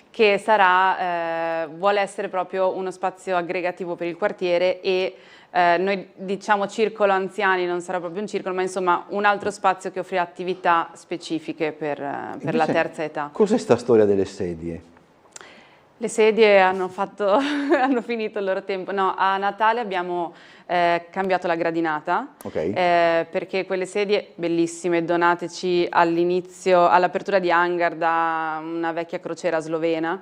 che sarà, vuole essere proprio uno spazio aggregativo per il quartiere e noi diciamo circolo anziani, non sarà proprio un circolo, ma insomma un altro spazio che offrirà attività specifiche per la terza età. Cos'è sta storia delle sedie? Le sedie hanno finito il loro tempo. No, a Natale abbiamo cambiato la gradinata, perché quelle sedie bellissime, donateci all'inizio, all'apertura di Hangar da una vecchia crociera slovena,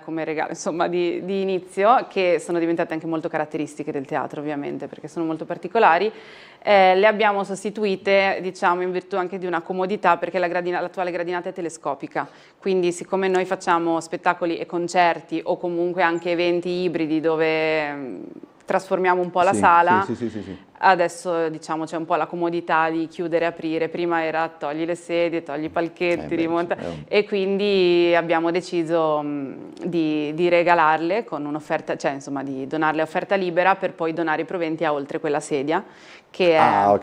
come regalo insomma di inizio, che sono diventate anche molto caratteristiche del teatro ovviamente perché sono molto particolari. Le abbiamo sostituite diciamo in virtù anche di una comodità, perché l'attuale gradinata è telescopica, quindi siccome noi facciamo spettacoli e concerti o comunque anche eventi ibridi dove trasformiamo un po' la sala, adesso diciamo c'è un po' la comodità di chiudere e aprire, prima era togli le sedie, togli i palchetti, rimonta, e quindi abbiamo deciso di regalarle con un'offerta, cioè insomma di donarle a offerta libera per poi donare i proventi a Oltre Quella Sedia, che è,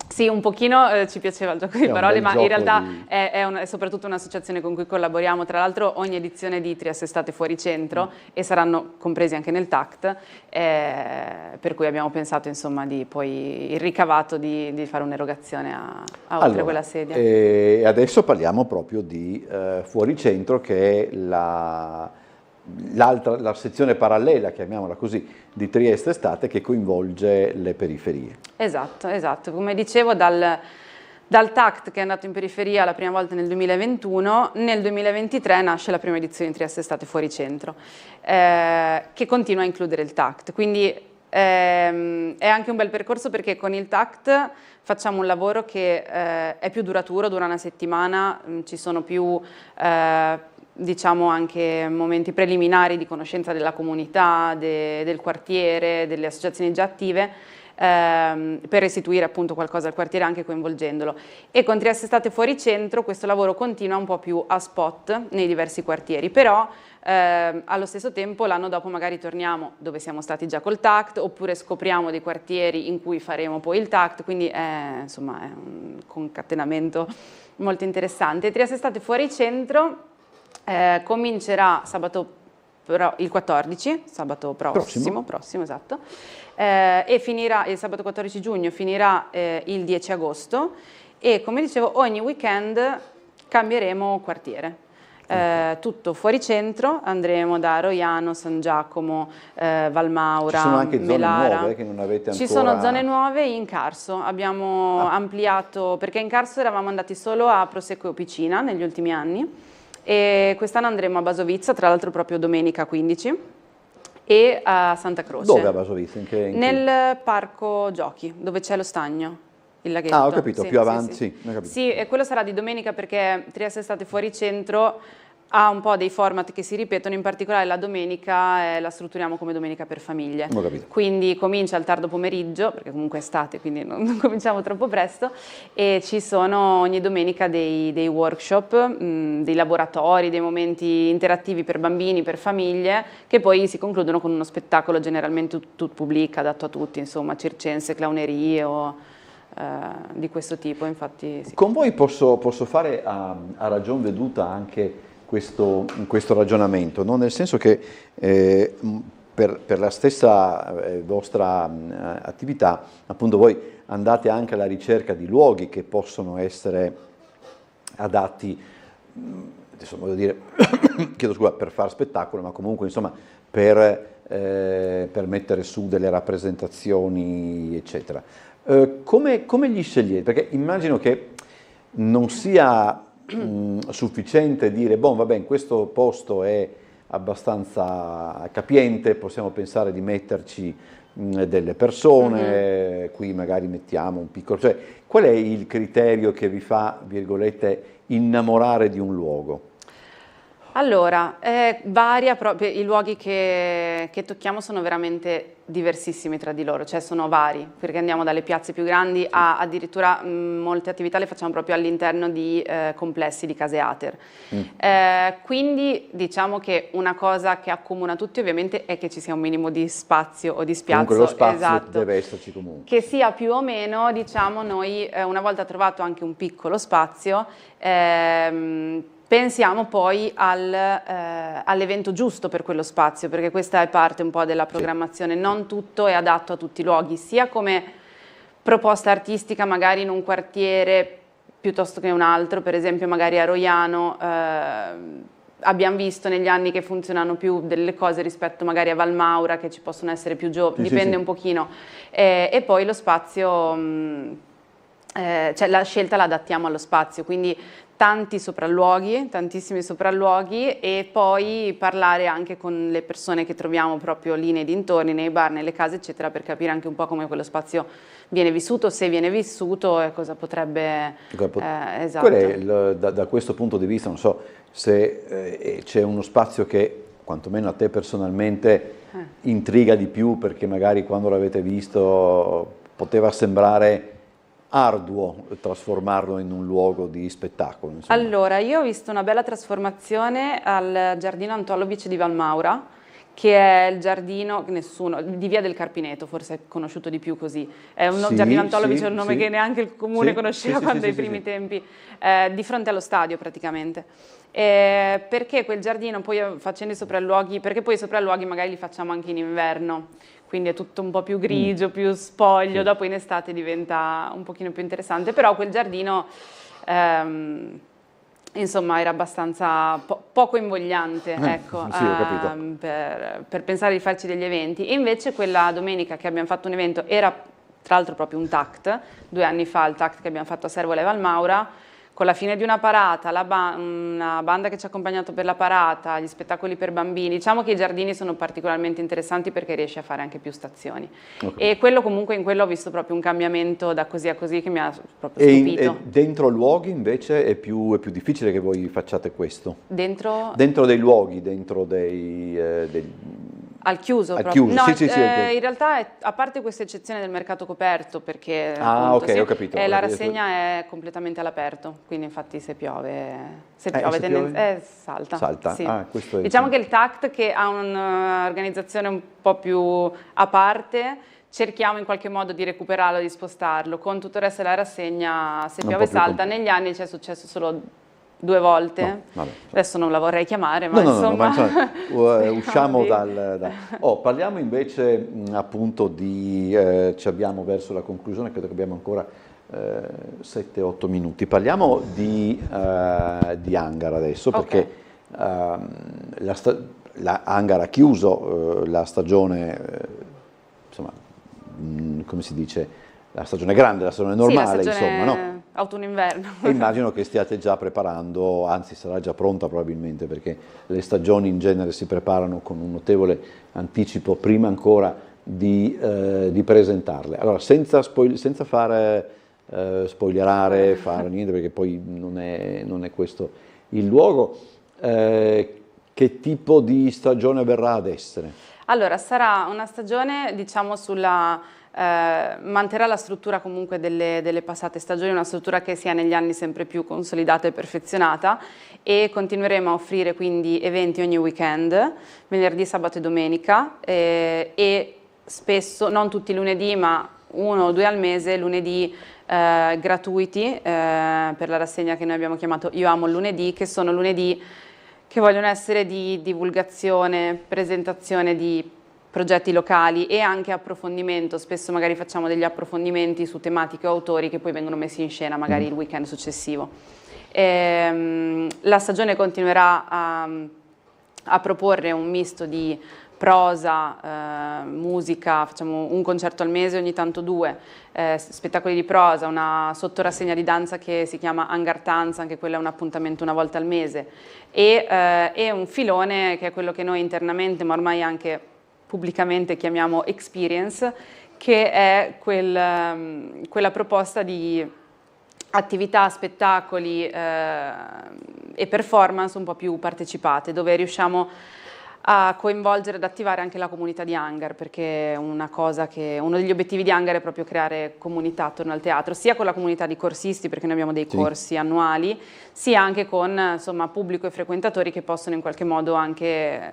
sì, un pochino ci piaceva il gioco di parole, ma in realtà è soprattutto un'associazione con cui collaboriamo, tra l'altro ogni edizione di Trieste Estate Fuori Centro e saranno compresi anche nel TACT, per cui abbiamo pensato insomma di poi il ricavato di fare un'erogazione a Oltre Quella Sedia. E adesso parliamo proprio di Fuori Centro, che è la sezione parallela, chiamiamola così, di Trieste Estate, che coinvolge le periferie. Esatto. Come dicevo, dal TACT, che è andato in periferia la prima volta nel 2021, nel 2023 nasce la prima edizione di Trieste Estate Fuori Centro, che continua a includere il TACT. Quindi è anche un bel percorso, perché con il TACT facciamo un lavoro che è più duraturo, dura una settimana, ci sono più diciamo anche momenti preliminari di conoscenza della comunità, del quartiere, delle associazioni già attive, per restituire appunto qualcosa al quartiere anche coinvolgendolo. E con Trieste Estate Fuori Centro questo lavoro continua un po' più a spot nei diversi quartieri, però allo stesso tempo l'anno dopo magari torniamo dove siamo stati già col TACT, oppure scopriamo dei quartieri in cui faremo poi il TACT, quindi insomma è un concatenamento molto interessante. Trieste Estate Fuori Centro comincerà il 14, sabato prossimo esatto, e finirà il sabato 14 giugno, finirà il 10 agosto, e come dicevo ogni weekend cambieremo quartiere. Tutto fuori centro, andremo da Roiano, San Giacomo, Valmaura, Ci sono anche Melara. zone nuove che non avete ancora... Ci sono zone nuove in Carso, abbiamo ampliato, perché in Carso eravamo andati solo a Prosecco e Opicina negli ultimi anni, e quest'anno andremo a Basovizza, tra l'altro proprio domenica 15, e a Santa Croce. Dove a Basovizza? Nel parco giochi, dove c'è lo stagno, il laghetto. Ah, ho capito, più avanti. Sì, e quello sarà di domenica, perché Trieste Estate Fuori Centro ha un po' dei format che si ripetono, in particolare la domenica la strutturiamo come domenica per famiglie. Ho capito. Quindi comincia al tardo pomeriggio, perché comunque è estate, quindi non cominciamo troppo presto, e ci sono ogni domenica dei workshop, dei laboratori, dei momenti interattivi per bambini, per famiglie, che poi si concludono con uno spettacolo generalmente tout public, adatto a tutti, insomma, circense, clownerie o di questo tipo, infatti. Sì. Con voi posso fare a ragion veduta anche questo ragionamento, no? Nel senso che per la stessa vostra attività, appunto, voi andate anche alla ricerca di luoghi che possono essere adatti, adesso voglio dire, chiedo scusa, per fare spettacolo, ma comunque insomma per mettere su delle rappresentazioni, eccetera. Come li scegliete? Perché immagino che non sia sufficiente dire, boh, vabbè, in questo posto è abbastanza capiente, possiamo pensare di metterci delle persone, qui magari mettiamo un piccolo... Cioè, qual è il criterio che vi fa, virgolette, innamorare di un luogo? Allora, varia proprio, i luoghi che tocchiamo sono veramente diversissimi tra di loro, cioè sono vari, perché andiamo dalle piazze più grandi a addirittura molte attività le facciamo proprio all'interno di complessi di case ATER. Quindi diciamo che una cosa che accomuna tutti ovviamente è che ci sia un minimo di spazio o di spiazzo. Comunque lo spazio esatto, deve esserci comunque. che sia più o meno, diciamo, noi una volta trovato anche un piccolo spazio, pensiamo poi all'evento giusto per quello spazio, perché questa è parte un po' della programmazione, non tutto è adatto a tutti i luoghi, sia come proposta artistica magari in un quartiere piuttosto che in un altro, per esempio magari a Roiano abbiamo visto negli anni che funzionano più delle cose rispetto magari a Valmaura, che ci possono essere più giovani, dipende un pochino, e poi lo spazio, cioè la scelta la adattiamo allo spazio, quindi tanti sopralluoghi, tantissimi sopralluoghi, e poi parlare anche con le persone che troviamo proprio lì nei dintorni, nei bar, nelle case eccetera, per capire anche un po' come quello spazio viene vissuto, se viene vissuto e cosa potrebbe... esatto. Da questo punto di vista non so se c'è uno spazio che quantomeno a te personalmente intriga di più, perché magari quando l'avete visto poteva sembrare arduo trasformarlo in un luogo di spettacolo. Insomma. Allora, io ho visto una bella trasformazione al Giardino Antolovice di Valmaura, che è il giardino, di Via del Carpineto, forse è conosciuto di più così. È un Giardino Antolovice, è un nome che neanche il comune conosceva quando ai primi tempi, di fronte allo stadio praticamente. Perché quel giardino, poi facendo i sopralluoghi, perché poi i sopralluoghi magari li facciamo anche in inverno, quindi è tutto un po' più grigio, più spoglio, dopo in estate diventa un pochino più interessante, però quel giardino insomma era abbastanza poco invogliante, ecco, sì, ho capito. per pensare di farci degli eventi. E invece quella domenica che abbiamo fatto un evento era tra l'altro proprio un TACT, 2 anni fa il TACT che abbiamo fatto a Servola e Valmaura, con la fine di una parata, una banda che ci ha accompagnato per la parata, gli spettacoli per bambini. Diciamo che i giardini sono particolarmente interessanti perché riesci a fare anche più stazioni. Okay. E quello comunque, in quello ho visto proprio un cambiamento da così a così che mi ha proprio stupito. E dentro luoghi invece è più difficile che voi facciate questo? Dentro? Dentro dei luoghi, dentro dei... Al chiuso al proprio. Chiuso. No, sì, in realtà a parte questa eccezione del mercato coperto, perché appunto, ok, ho capito. La rassegna è completamente all'aperto, quindi infatti se piove salta. Salta. Sì. Questo è diciamo che il TACT, che ha un'organizzazione un po' più a parte, cerchiamo in qualche modo di recuperarlo, di spostarlo. Con tutto il resto della rassegna, se piove salta, negli anni ci è successo solo 2 volte, no, vabbè. Adesso non la vorrei chiamare, ma insomma... usciamo parliamo invece appunto di, ci abbiamo verso la conclusione, credo che abbiamo ancora 7-8 minuti, parliamo di Angara adesso, perché Angara ha chiuso la stagione, insomma, come si dice, la stagione grande, la stagione normale, la stagione, insomma, no? Autunno-inverno. E immagino che stiate già preparando, anzi sarà già pronta probabilmente, perché le stagioni in genere si preparano con un notevole anticipo prima ancora di presentarle. Allora, senza fare spoilerare, fare niente, perché poi non è questo il luogo, che tipo di stagione verrà ad essere? Allora, sarà una stagione, diciamo, manterrà la struttura comunque delle passate stagioni, una struttura che sia negli anni sempre più consolidata e perfezionata, e continueremo a offrire quindi eventi ogni weekend, venerdì, sabato e domenica, e spesso, non tutti i lunedì, ma 1 o 2 al mese, lunedì gratuiti per la rassegna che noi abbiamo chiamato Io amo il lunedì, che sono lunedì che vogliono essere di divulgazione, presentazione di progetti locali e anche approfondimento. Spesso magari facciamo degli approfondimenti su tematiche o autori che poi vengono messi in scena magari il weekend successivo. La stagione continuerà a proporre un misto di prosa, musica, facciamo un concerto al mese, ogni tanto 2, spettacoli di prosa, una sottorassegna di danza che si chiama Angartanza, anche quello è un appuntamento una volta al mese, e un filone che è quello che noi internamente, ma ormai anche pubblicamente chiamiamo Experience, che è quella proposta di attività, spettacoli e performance un po' più partecipate, dove riusciamo a coinvolgere ed attivare anche la comunità di Hangar, perché uno degli obiettivi di Hangar è proprio creare comunità attorno al teatro, sia con la comunità di corsisti, perché noi abbiamo dei corsi annuali, sia anche con insomma, pubblico e frequentatori che possono in qualche modo anche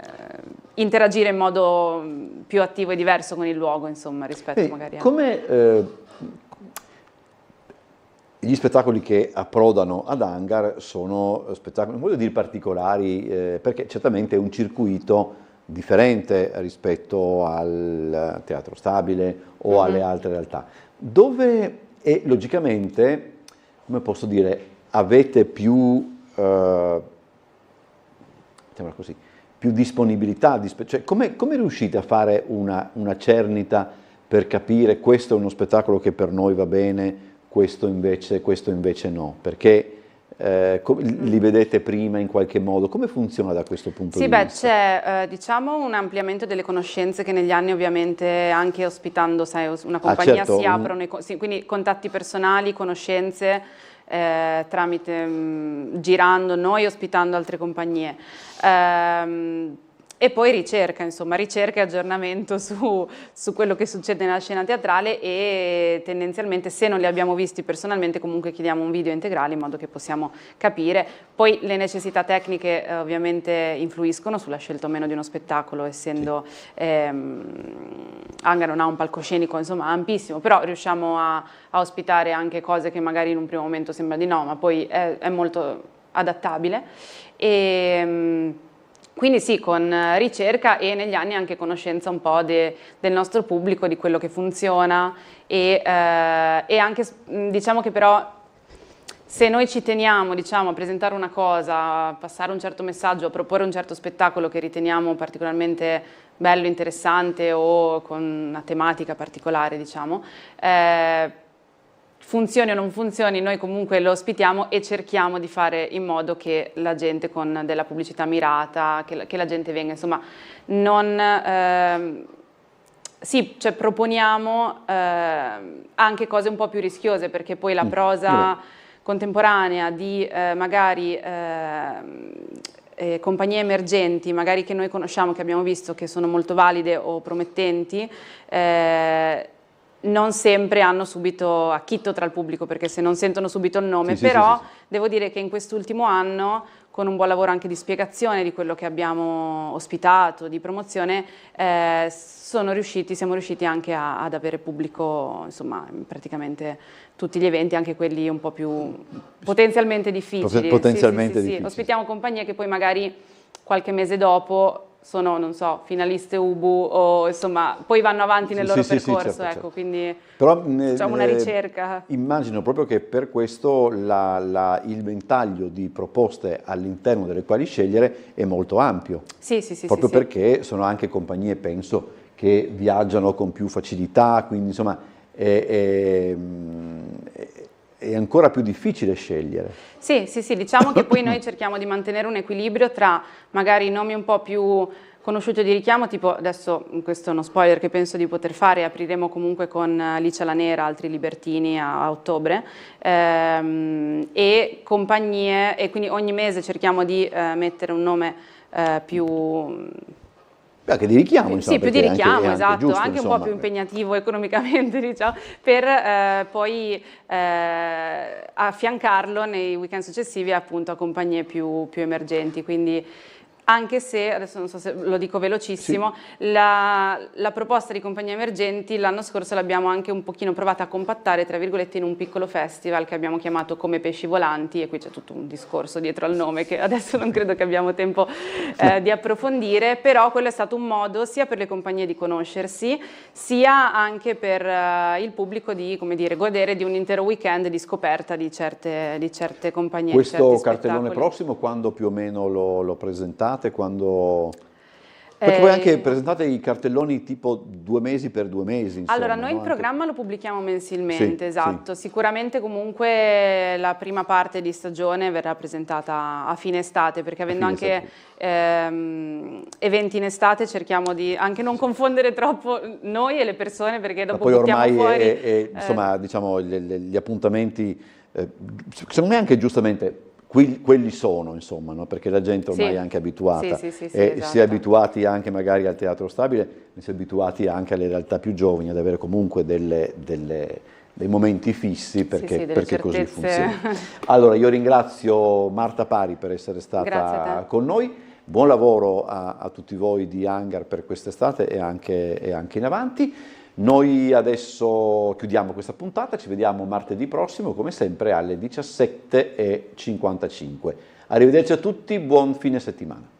interagire in modo più attivo e diverso con il luogo, insomma, rispetto magari a... Come gli spettacoli che approdano ad Hangar sono spettacoli, non voglio dire particolari, perché certamente è un circuito differente rispetto al Teatro Stabile o alle altre realtà, dove logicamente, come posso dire, avete più, mettiamola così, più disponibilità, cioè come riuscite a fare una cernita per capire questo è uno spettacolo che per noi va bene, questo invece no, perché li vedete prima in qualche modo, come funziona da questo punto di vista? Sì, c'è diciamo un ampliamento delle conoscenze che negli anni ovviamente anche ospitando sai, una compagnia certo, si aprono, quindi contatti personali, conoscenze tramite girando noi, ospitando altre compagnie. E poi ricerca e aggiornamento su quello che succede nella scena teatrale e tendenzialmente se non li abbiamo visti personalmente comunque chiediamo un video integrale in modo che possiamo capire. Poi le necessità tecniche ovviamente influiscono sulla scelta o meno di uno spettacolo, essendo Hangar non ha un palcoscenico insomma ampissimo, però riusciamo a ospitare anche cose che magari in un primo momento sembra di no, ma poi è molto adattabile. Quindi sì, con ricerca e negli anni anche conoscenza un po' del nostro pubblico, di quello che funziona e anche diciamo che però se noi ci teniamo diciamo, a presentare una cosa, a passare un certo messaggio, a proporre un certo spettacolo che riteniamo particolarmente bello, interessante o con una tematica particolare, diciamo, funzioni o non funzioni, noi comunque lo ospitiamo e cerchiamo di fare in modo che la gente con della pubblicità mirata, che la gente venga, insomma, non... sì, cioè proponiamo anche cose un po' più rischiose, perché poi la prosa contemporanea di magari compagnie emergenti, magari che noi conosciamo, che abbiamo visto che sono molto valide o promettenti, non sempre hanno subito acchitto tra il pubblico, perché se non sentono subito il nome, però devo dire che in quest'ultimo anno, con un buon lavoro anche di spiegazione di quello che abbiamo ospitato, di promozione, siamo riusciti anche ad avere pubblico, insomma, praticamente tutti gli eventi, anche quelli un po' più potenzialmente difficili. Potenzialmente difficili. Ospitiamo compagnie che poi magari qualche mese dopo sono, non so, finaliste Ubu o insomma, poi vanno avanti nel loro percorso, certo, ecco, certo. Quindi però, facciamo una ricerca. Immagino proprio che per questo il ventaglio di proposte all'interno delle quali scegliere è molto ampio. Proprio perché sono anche compagnie, penso, che viaggiano con più facilità, quindi insomma è ancora più difficile scegliere. Sì, diciamo che poi noi cerchiamo di mantenere un equilibrio tra magari nomi un po' più conosciuti di richiamo, tipo adesso questo è uno spoiler che penso di poter fare, apriremo comunque con Alicia la Nera, altri libertini a ottobre, e compagnie, e quindi ogni mese cerchiamo di mettere un nome più... Che di richiamo, insomma, sì, più di richiamo, anche, esatto, giusto, anche un po' più impegnativo economicamente, diciamo, per poi affiancarlo nei weekend successivi appunto a compagnie più emergenti, quindi anche se, adesso non so se lo dico velocissimo, la proposta di compagnie emergenti l'anno scorso l'abbiamo anche un pochino provata a compattare, tra virgolette, in un piccolo festival che abbiamo chiamato Come Pesci Volanti, e qui c'è tutto un discorso dietro al nome che adesso non credo che abbiamo tempo di approfondire, però quello è stato un modo sia per le compagnie di conoscersi, sia anche per il pubblico di, come dire, godere di un intero weekend di scoperta di certe compagnie. Questo cartellone prossimo, quando più o meno lo presentate? Quando... Perché voi anche presentate i cartelloni tipo 2 mesi per 2 mesi. Insomma, allora, noi il programma lo pubblichiamo mensilmente, esatto. Sicuramente comunque la prima parte di stagione verrà presentata a fine estate, perché avendo anche eventi in estate cerchiamo di anche non confondere troppo noi e le persone, perché dopo poi buttiamo ormai fuori... insomma, diciamo, gli appuntamenti secondo me anche giustamente, quelli sono, insomma, no? Perché la gente ormai è anche abituata, sì, e esatto. si è abituati anche magari al teatro stabile, si è abituati anche alle realtà più giovani ad avere comunque dei momenti fissi perché così funziona. Allora, io ringrazio Marta Pari per essere stata con noi, buon lavoro a tutti voi di Hangar per quest'estate e anche in avanti. Noi adesso chiudiamo questa puntata, ci vediamo martedì prossimo come sempre alle 17:55. Arrivederci a tutti, buon fine settimana.